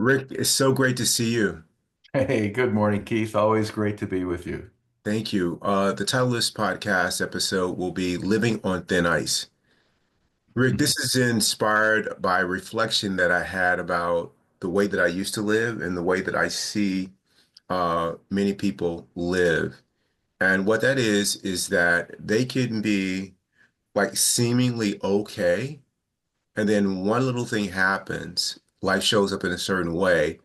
Rick, it's so great to see you. Hey, good morning, Keith. Always great to be with you. Thank you. The title of this podcast episode will be Living on Thin Ice. Rick, this is inspired by reflection that I had about the way that I used to live and the way that I see many people live. And what that is that they can be like seemingly okay. And then one little thing happens, life shows up in a certain way,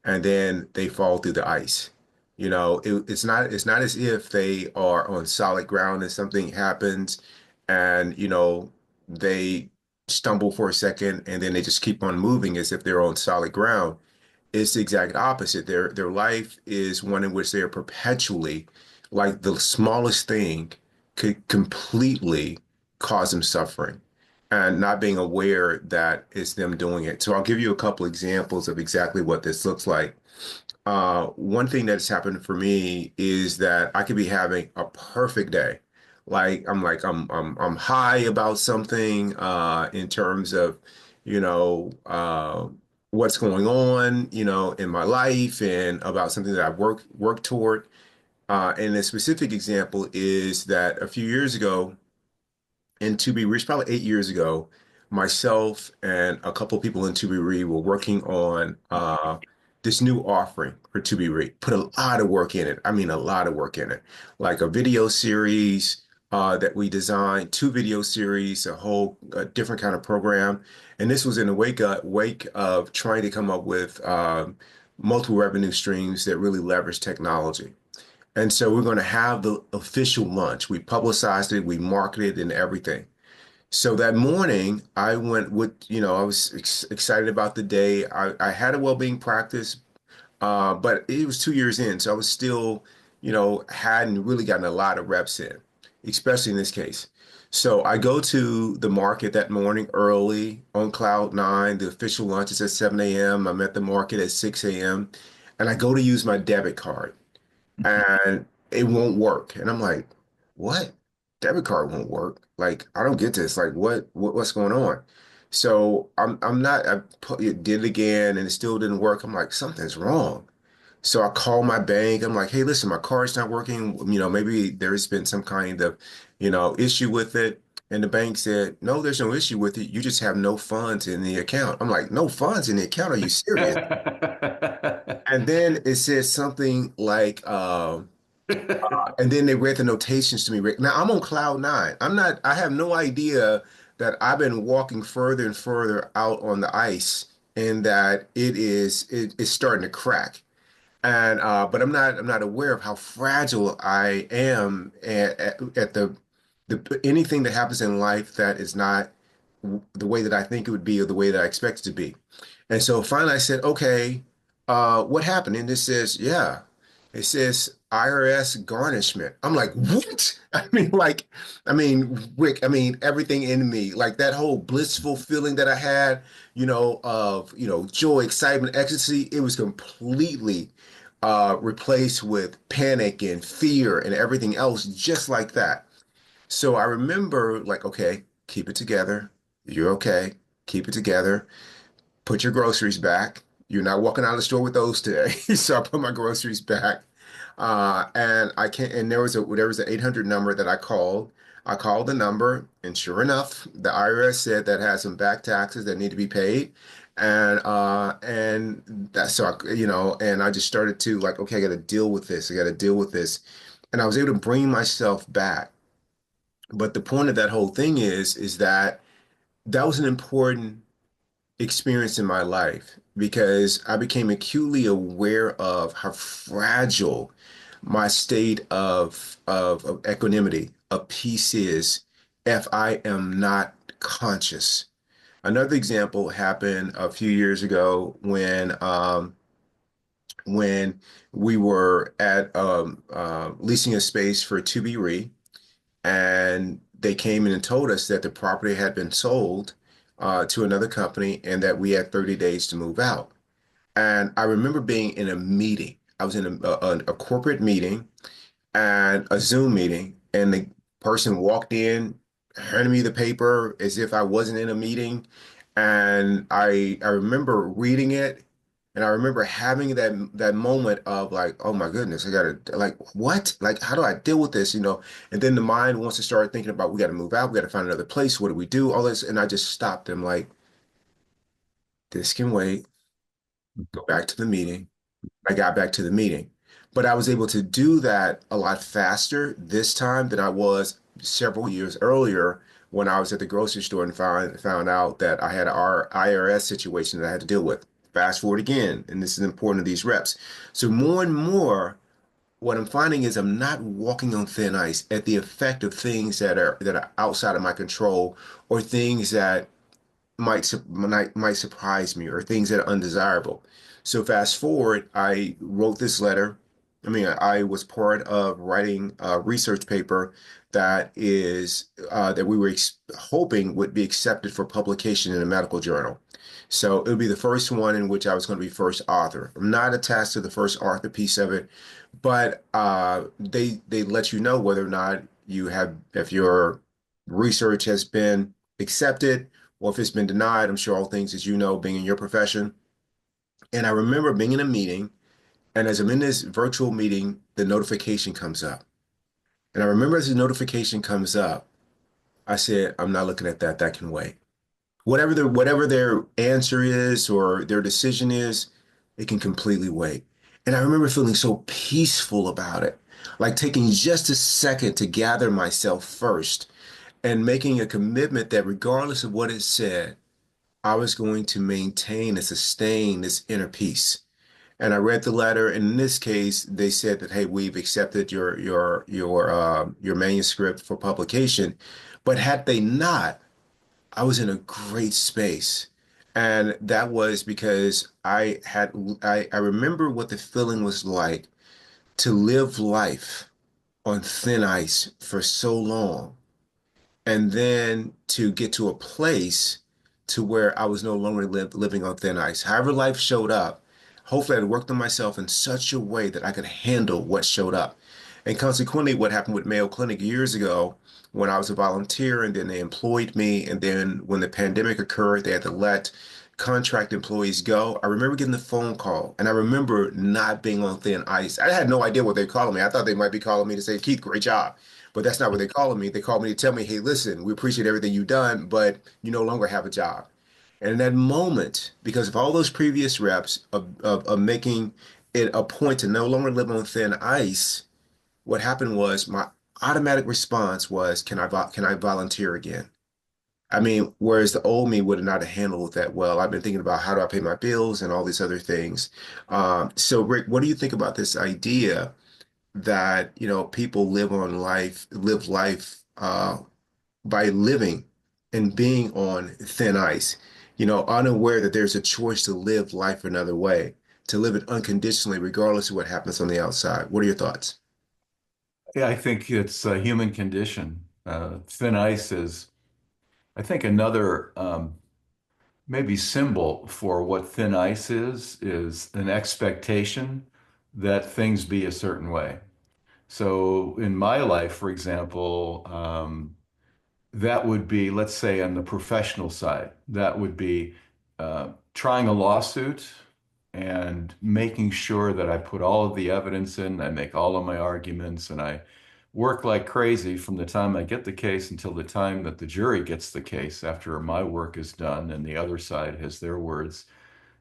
and then they fall through the ice. It's not as if they are on solid ground and something happens and they stumble for a second and then they just keep on moving as if they're on solid ground. It's the exact opposite. Their life is one in which they are perpetually, like the smallest thing could completely cause them suffering and not being aware that it's them doing it. So I'll give you a couple examples of exactly what this looks like. One thing that's happened for me is that I could be having a perfect day. I'm high about something in terms of, you know, uh, what's going on, in my life and about something that I've worked toward. And a specific example is that a few years ago, in ToBeRe, probably 8 years ago, myself and a couple of people in ToBeRe were working on this new offering for ToBeRe. Put a lot of work in it. I mean, a lot of work in it. Like a video series that we designed, two video series, a whole different kind of program. And this was in the wake of trying to come up with multiple revenue streams that really leverage technology. And so we're going to have the official launch. We publicized it, we marketed and everything. So that morning, I went with, I was excited about the day. I had a well-being practice, but it was 2 years in. So I was still, hadn't really gotten a lot of reps in, especially in this case. So I go to the market that morning early on cloud nine. The official launch is at 7 a.m. I'm at the market at 6 a.m. And I go to use my debit card and it won't work. And I'm like, what? Debit card won't work. Like, I don't get this. Like, what's going on? So I'm not, did it again and it still didn't work. I'm like, something's wrong. So I call my bank. I'm like, hey, listen, my card's not working. Maybe there's been some kind of, issue with it. And the bank said, no, there's no issue with it. You just have no funds in the account. I'm like, no funds in the account? Are you serious? And then it says something like, and then they read the notations to me. Rick. Now I'm on cloud nine. I have no idea that I've been walking further and further out on the ice and that it's starting to crack. And but I'm not aware of how fragile I am at the anything that happens in life that is not the way that I think it would be or the way that I expect it to be. And so finally I said, okay, what happened? And it says, yeah, it says IRS garnishment. I'm like, what? Rick, everything in me, like that whole blissful feeling that I had, of, joy, excitement, ecstasy, it was completely replaced with panic and fear and everything else just like that. So I remember like, okay, keep it together. You're okay. Keep it together. Put your groceries back. You're not walking out of the store with those today. So I put my groceries back. And I can't, and there was an 800 number that I called. I called the number, and sure enough, the IRS said that had some back taxes that need to be paid. And that's so and I just started to like, okay, I got to deal with this. I got to deal with this. And I was able to bring myself back. But the point of that whole thing is that that was an important experience in my life because I became acutely aware of how fragile my state of equanimity, of peace is if I am not conscious. Another example happened a few years ago when we were at leasing a space for ToBeRe, and they came in and told us that the property had been sold to another company and that we had 30 days to move out. And I remember being in a meeting. I was in a corporate meeting and a Zoom meeting, and the person walked in, handed me the paper as if I wasn't in a meeting. And I remember reading it And I remember having that moment of like, oh my goodness, I gotta like what? Like how do I deal with this? And then the mind wants to start thinking about we gotta move out, we gotta find another place, what do we do? All this, and I just stopped them like, this can wait, go back to the meeting. I got back to the meeting. But I was able to do that a lot faster this time than I was several years earlier when I was at the grocery store and found out that I had our IRS situation that I had to deal with. Fast forward again, and this is important to these reps. So more and more, what I'm finding is I'm not walking on thin ice at the effect of things that are outside of my control or things that might surprise me or things that are undesirable. So fast forward, I wrote this letter. I was part of writing a research paper that we were hoping would be accepted for publication in a medical journal. So it would be the first one in which I was going to be first author. I'm not attached to the first author piece of it, but they let you know whether or not if your research has been accepted or if it's been denied. I'm sure all things as you know, being in your profession. And I remember being in a meeting, and as I'm in this virtual meeting, the notification comes up. And I remember as the notification comes up, I said, I'm not looking at that. That can wait. Whatever their answer is or their decision is, it can completely wait. And I remember feeling so peaceful about it, like taking just a second to gather myself first and making a commitment that regardless of what it said, I was going to maintain and sustain this inner peace. And I read the letter, and in this case, they said that, hey, we've accepted your manuscript for publication. But had they not, I was in a great space. And that was because I remember what the feeling was like to live life on thin ice for so long and then to get to a place to where I was no longer living on thin ice. However life showed up, hopefully I'd worked on myself in such a way that I could handle what showed up. And consequently, what happened with Mayo Clinic years ago, when I was a volunteer and then they employed me, and then when the pandemic occurred, they had to let contract employees go. I remember getting the phone call, and I remember not being on thin ice. I had no idea what they were calling me. I thought they might be calling me to say, Keith, great job. But that's not what they calling me. They called me to tell me, hey, listen, we appreciate everything you've done, but you no longer have a job. And in that moment, because of all those previous reps of making it a point to no longer live on thin ice, what happened was my automatic response was, can I volunteer again? Whereas the old me would not have handled that well. I've been thinking about how do I pay my bills and all these other things. So Rick, what do you think about this idea that, people live life by living and being on thin ice, unaware that there's a choice to live life another way, to live it unconditionally, regardless of what happens on the outside. What are your thoughts? Yeah, I think it's a human condition. Thin ice is, I think, another maybe symbol for what thin ice is an expectation that things be a certain way. So in my life, for example, that would be, let's say, on the professional side, that would be trying a lawsuit and making sure that I put all of the evidence in, I make all of my arguments, and I work like crazy from the time I get the case until the time that the jury gets the case after my work is done and the other side has their words,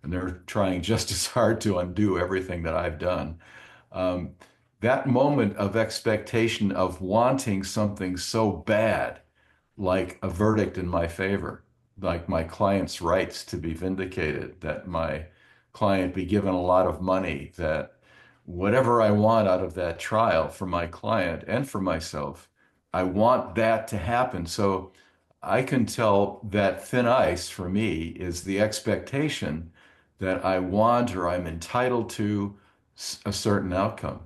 and they're trying just as hard to undo everything that I've done. Um, that moment of expectation of wanting something so bad, like a verdict in my favor, like my client's rights to be vindicated, that my client be given a lot of money, that whatever I want out of that trial for my client and for myself, I want that to happen. So I can tell that thin ice for me is the expectation that I want or I'm entitled to a certain outcome.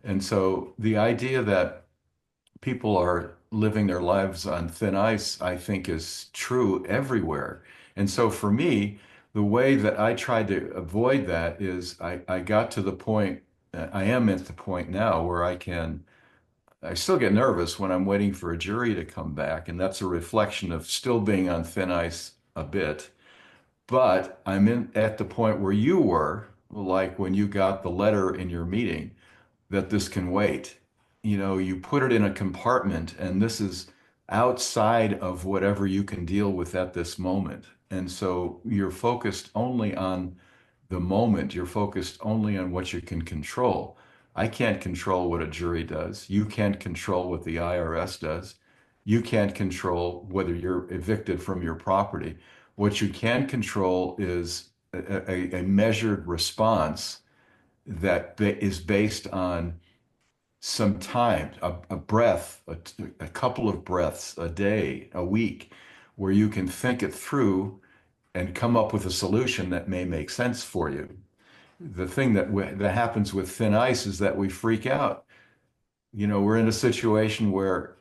And so the idea that people are living their lives on thin ice, I think is true everywhere. And so for me, the way that I tried to avoid that is I got to the point, I am at the point now where I still get nervous when I'm waiting for a jury to come back. And that's a reflection of still being on thin ice a bit. but I'm in at the point where you were, like when you got the letter in your meeting, that this can wait. You know, you put it in a compartment, and this is outside of whatever you can deal with at this moment. And so you're focused only on the moment. You're focused only on what you can control. I can't control what a jury does. You can't control what the IRS does. You can't control whether you're evicted from your property. What you can control is a measured response that is based on some time, a breath, a couple of breaths a day, a week, where you can think it through and come up with a solution that may make sense for you. The thing that happens with thin ice is that we freak out. You know, we're in a situation where,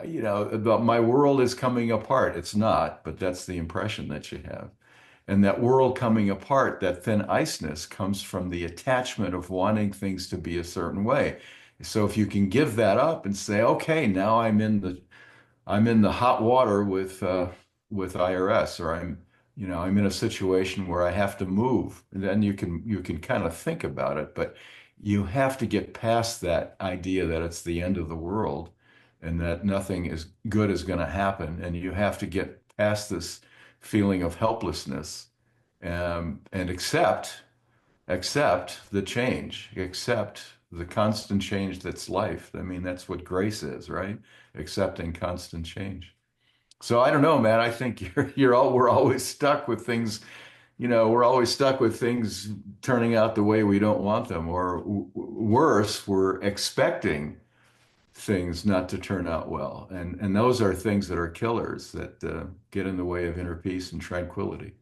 my world is coming apart. It's not, but that's the impression that you have. And that world coming apart, that thin iceness comes from the attachment of wanting things to be a certain way. So if you can give that up and say, okay, now I'm in the hot water with IRS, or I'm in a situation where I have to move. And then you can kind of think about it, but you have to get past that idea that it's the end of the world and that nothing is good is going to happen. And you have to get past this feeling of helplessness, and accept the change, accept the constant change that's life. I mean, that's what grace is, right? Accepting constant change. So I don't know, man. I think we're always stuck with things, we're always stuck with things turning out the way we don't want them, or worse, we're expecting things not to turn out well. And those are things that are killers that get in the way of inner peace and tranquility.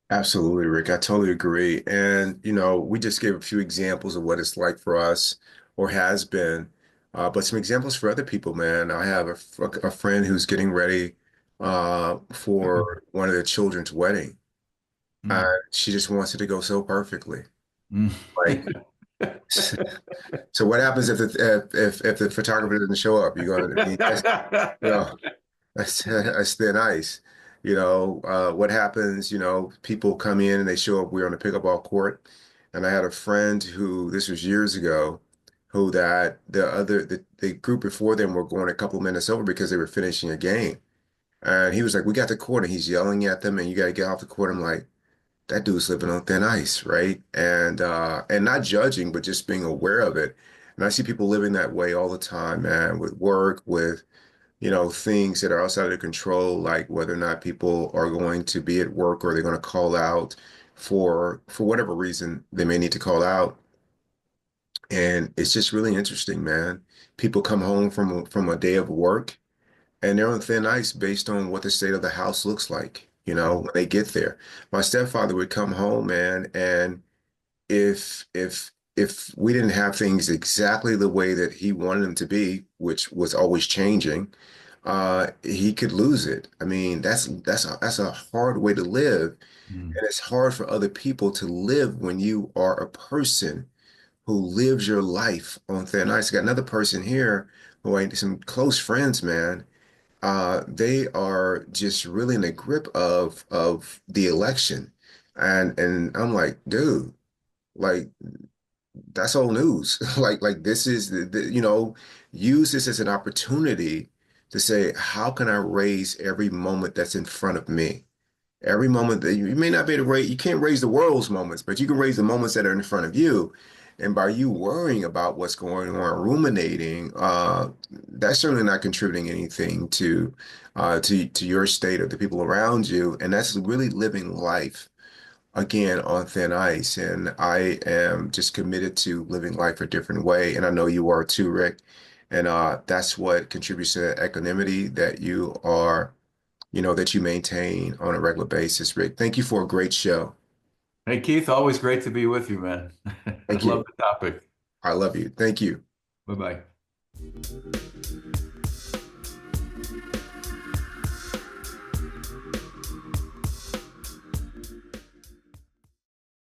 Absolutely, Rick. I totally agree. And, we just gave a few examples of what it's like for us or has been. But some examples for other people, man. I have a friend who's getting ready for one of their children's wedding. Mm. She just wants it to go so perfectly. Mm. Like, so what happens if the photographer doesn't show up? You're going to be, you know, that's thin ice. What happens, people come in and they show up, we're on the pickleball court. And I had a friend who, this was years ago, who that the group before them were going a couple minutes over because they were finishing a game. And he was like, we got the court, and he's yelling at them, and you got to get off the court. I'm like, that dude's living on thin ice, right? And not judging, but just being aware of it. And I see people living that way all the time, man, with work, with things that are outside of their control, like whether or not people are going to be at work or they're going to call out for whatever reason they may need to call out. And it's just really interesting, man. People come home from a day of work and they're on thin ice based on what the state of the house looks like, when they get there. My stepfather would come home, man, and if we didn't have things exactly the way that he wanted them to be, which was always changing, he could lose it. I mean, that's a hard way to live, Mm. and it's hard for other people to live when you are a person who lives your life on thin ice. I got another person here who I some close friends, man. They are just really in the grip of the election, and I'm like, dude, like that's old news. Like this is use this as an opportunity to say, how can I raise every moment that's in front of me? Every moment that you may not be able to raise, you can't raise the world's moments, but you can raise the moments that are in front of you. And by you worrying about what's going on, ruminating, that's certainly not contributing anything to your state or the people around you. And that's really living life again on thin ice. And I am just committed to living life a different way. And I know you are too, Rick. And that's what contributes to the equanimity that that you maintain on a regular basis, Rick. Thank you for a great show. Hey, Keith, always great to be with you, man. I Thank love you. the topic. I love you. Thank you. Bye bye.